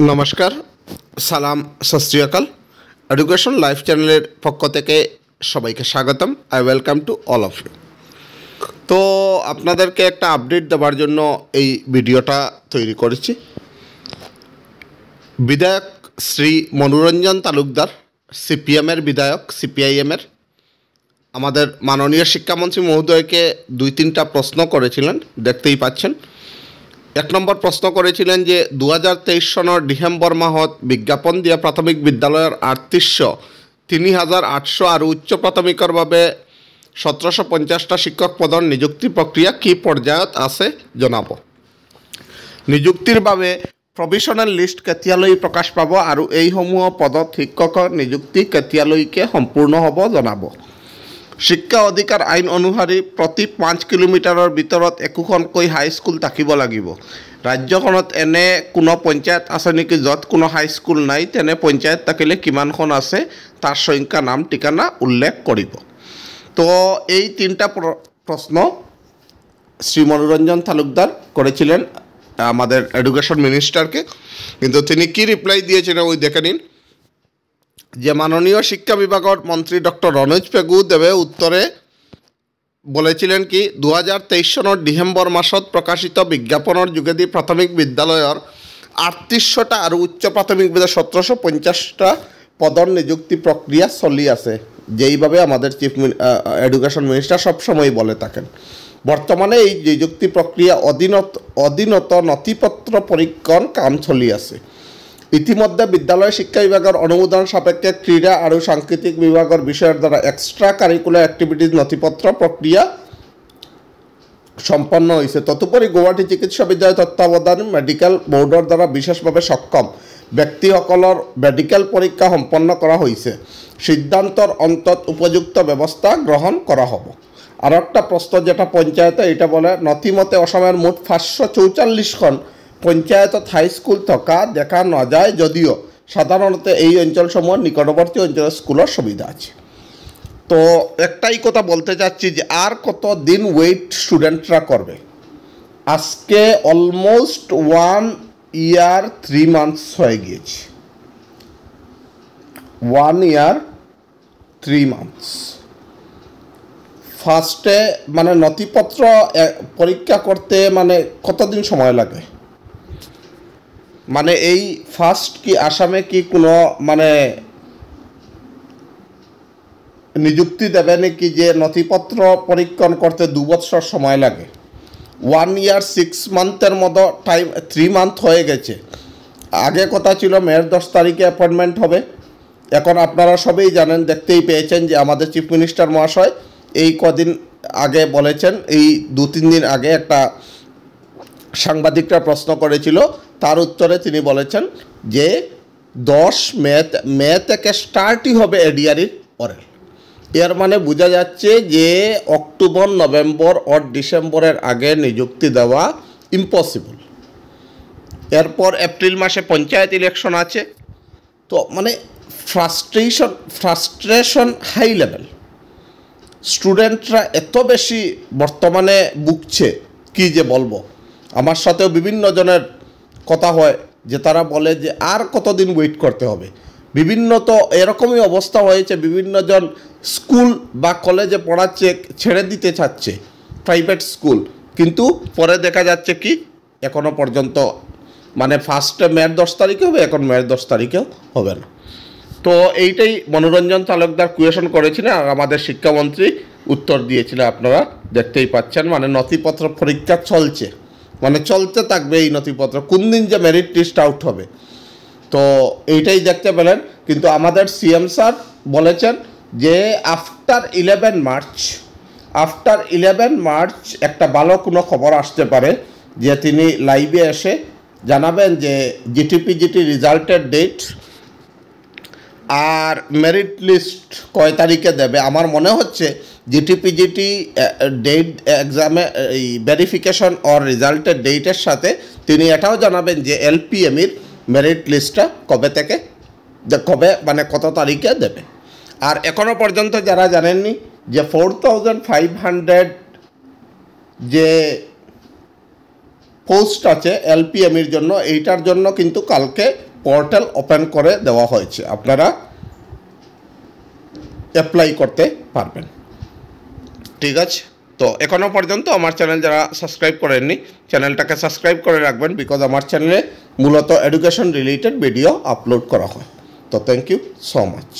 নমস্কার, সালাম, সত শ্রী আকাল। এডুকেশন লাইফ চ্যানেলের পক্ষ থেকে সবাইকে স্বাগতম। I welcome to all of you. তো আপনাদেরকে একটা আপডেট দেওয়ার জন্য এই ভিডিওটা তৈরি করেছি। বিধায়ক শ্রী মনোরঞ্জন তালুকদার, সিপিএমের বিধায়ক, সিপিআইএমের, আমাদের মাননীয় শিক্ষামন্ত্রী মহোদয়কে ২-৩টা প্রশ্ন করেছিলেন, দেখতেই পাচ্ছেন। ১ নম্বর প্রশ্ন করেছিলেন যে ২০২৩ সনের ডিসেম্বর মাহত বিজ্ঞাপন দিয়া প্রাথমিক বিদ্যালয়ের ৩৮০০ আর উচ্চ প্রাথমিকর ভাবে ১৭৫০টা শিক্ষক পদৰ নিযুক্তি প্রক্রিয়া কি পর্যায়ত আছে জনাব। নিযুক্তির বাবে প্রভিশনাল লিস্ট কেতিয়ালৈ প্রকাশ পাব আৰু এইসমূহ পদত শিক্ষকৰ নিযুক্তি কেতিয়ালৈকে সম্পূর্ণ হব জনাব। শিক্ষা অধিকাৰ আইন অনুসৰি প্ৰতি ৫ কিলোমিটাৰৰ ভিতৰত একোখনকৈ হাইস্কুল থাকিব লাগিব। ৰাজ্যখনত এনে কোনো পঞ্চায়ত আছে নেকি য'ত কোনো হাইস্কুল নাই? তেনে পঞ্চায়ত থাকিলে কিমানখন আছে তাৰ সংখ্যা, নাম, ঠিকানা উল্লেখ কৰিব। তো এই ৩টা প্রশ্ন শ্রী মনোরঞ্জন তালুকদার করেছিলেন আমাদের এডুকেশন মিনিস্টারকে, কিন্তু তিনি কি রিপ্লাই দিয়েছিলেন ওই দেখে নিন। যে মাননীয় শিক্ষা বিভাগের মন্ত্রী ডক্টর রনোজ পেগু দেবে উত্তরে বলেছিলেন কি ২০২৩ সনের ডিসেম্বর মাসত প্রকাশিত বিজ্ঞাপনের যোগেদি প্রাথমিক বিদ্যালয়ের ৩৮০০টা আর উচ্চ প্রাথমিক বিদ্যালয় ১৭৫০টা পদর নিযুক্তি প্রক্রিয়া চলি আছে, যেইভাবে আমাদের চিফ এডুকেশন মিনিস্টার সবসময় বলে থাকেন। বর্তমানে এই নিযুক্তি প্রক্রিয়া অধীনত নথিপত্র পরীক্ষণ কাম চলি আছে। ইতিমধ্যে বিদ্যালয় শিক্ষা বিভাগের অনুমোদন সাপেক্ষে ক্রীড়া আর সাংস্কৃতিক বিভাগের বিষয়ের দ্বারা এক্সট্রা কারিকুলার অ্যাক্টিভিটিজ নথিপত্র প্রক্রিয়া সম্পন্ন হয়েছে। তদুপরি গুৱাহাটী চিকিৎসা বিদ্যালয় তত্ত্বাবধান মেডিকেল বোর্ডের দ্বারা বিশেষভাবে সক্ষম ব্যক্তিসকলের মেডিকেল পরীক্ষা সম্পন্ন করা হয়েছে। সিদ্ধান্তর অন্তত উপযুক্ত ব্যবস্থা গ্রহণ করা হবে। আর একটা প্রশ্ন যেটা পঞ্চায়েতে, এটা বলে নথিমতে অসমের মোট ৫৪৪খন পঞ্চায়েতত হাইস্কুল থকা দেখা না যায়, যদিও সাধারণত এই অঞ্চলসমূহের নিকটবর্তী অঞ্চলের স্কুলের সুবিধা আছে। তো একটাই কথা বলতে চাচ্ছি যে আর কত দিন ওয়েট স্টুডেন্টরা করবে? আজকে অলমোস্ট 1 year 3 months হয়ে গিয়েছে। 1 year 3 months। ফার্স্টে মানে নথিপত্র পরীক্ষা করতে মানে কতদিন সময় লাগে? মানে এই ফার্স্ট কি আসামে কি কোনো মানে নিযুক্তি দেবে নাকি যে নথিপত্র পরীক্ষণ করতে 2 বছর সময় লাগে? 1 year 6 months মতো টাইম, 3 months হয়ে গেছে। আগে কথা ছিল মের 10 তারিখে অ্যাপয়েন্টমেন্ট হবে। এখন আপনারা সবাই জানেন, দেখতেই পেয়েছেন যে আমাদের চিফ মিনিস্টার মহাশয় এই কদিন আগে বলেছেন, এই 2-3 দিন আগে একটা সাংবাদিকরা প্রশ্ন করেছিল, তার উত্তরে তিনি বলেছেন যে 10 মে থেকে স্টার্টই হবে এডিআরির ওরাল। এর মানে বোঝা যাচ্ছে যে অক্টোবর, নভেম্বর আর ডিসেম্বরের আগে নিযুক্তি দেওয়া ইম্পসিবল। এরপর এপ্রিল মাসে পঞ্চায়েত ইলেকশন আছে। তো মানে ফ্রাস্ট্রেশন হাই লেভেল। স্টুডেন্টরা এত বেশি বর্তমানে ভুগছে কি যে বলবো। আমার সাথেও বিভিন্ন জনের কথা হয় যে তারা বলে যে আর কতদিন ওয়েট করতে হবে। বিভিন্ন তো এরকমই অবস্থা হয়েছে, বিভিন্ন জন স্কুল বা কলেজে পড়াচ্ছে, ছেড়ে দিতে চাচ্ছে প্রাইভেট স্কুল, কিন্তু পরে দেখা যাচ্ছে কি এখনও পর্যন্ত মানে ফার্স্টে মের 10 তারিখে হবে, এখন মের 10 তারিখেও হবে না। তো এইটাই মনোরঞ্জন তালুকদার কোয়েশন করেছিলেন আর আমাদের শিক্ষামন্ত্রী উত্তর দিয়েছিলেন, আপনারা দেখতেই পাচ্ছেন। মানে নথিপত্র পরীক্ষা চলছে, মানে চলতে থাকবে এই নথিপত্র, কোন দিন যে মেরিট লিস্ট আউট হবে। তো এইটাই দেখতে পেলেন। কিন্তু আমাদের সিএম স্যার বলেছেন যে আফটার 11 মার্চ একটা ভালো কোনো খবর আসতে পারে, যে তিনি লাইভে এসে জানাবেন যে জিটিপিজিটি রেজাল্টের ডেট আর মেরিট লিস্ট কয় তারিখে দেবে। আমার মনে হচ্ছে জিটিপিজিটি ডেট এক্সামে এই ভেরিফিকেশন আর রেজাল্টের ডেটের সাথে তিনি এটাও জানাবেন যে এলপিএমির মেরিট লিস্টটা কবে মানে কত তারিখে দেবে। আর এখনও পর্যন্ত যারা জানেননি যে 4500 যে পোস্ট আছে এলপিএমির জন্য, এইটার জন্য কিন্তু কালকে পোর্টাল ওপেন করে দেওয়া হয়েছে, আপনারা অ্যাপ্লাই করতে পারবেন। ঠিক আছে, তো এখনও পর্যন্ত আমার চ্যানেল যারা সাবস্ক্রাইব করেননি চ্যানেলটাকে সাবস্ক্রাইব করে রাখবেন, বিকজ আমার চ্যানেলে মূলত এডুকেশন রিলেটেড ভিডিও আপলোড করা হয়। তো থ্যাংক ইউ সো মাচ।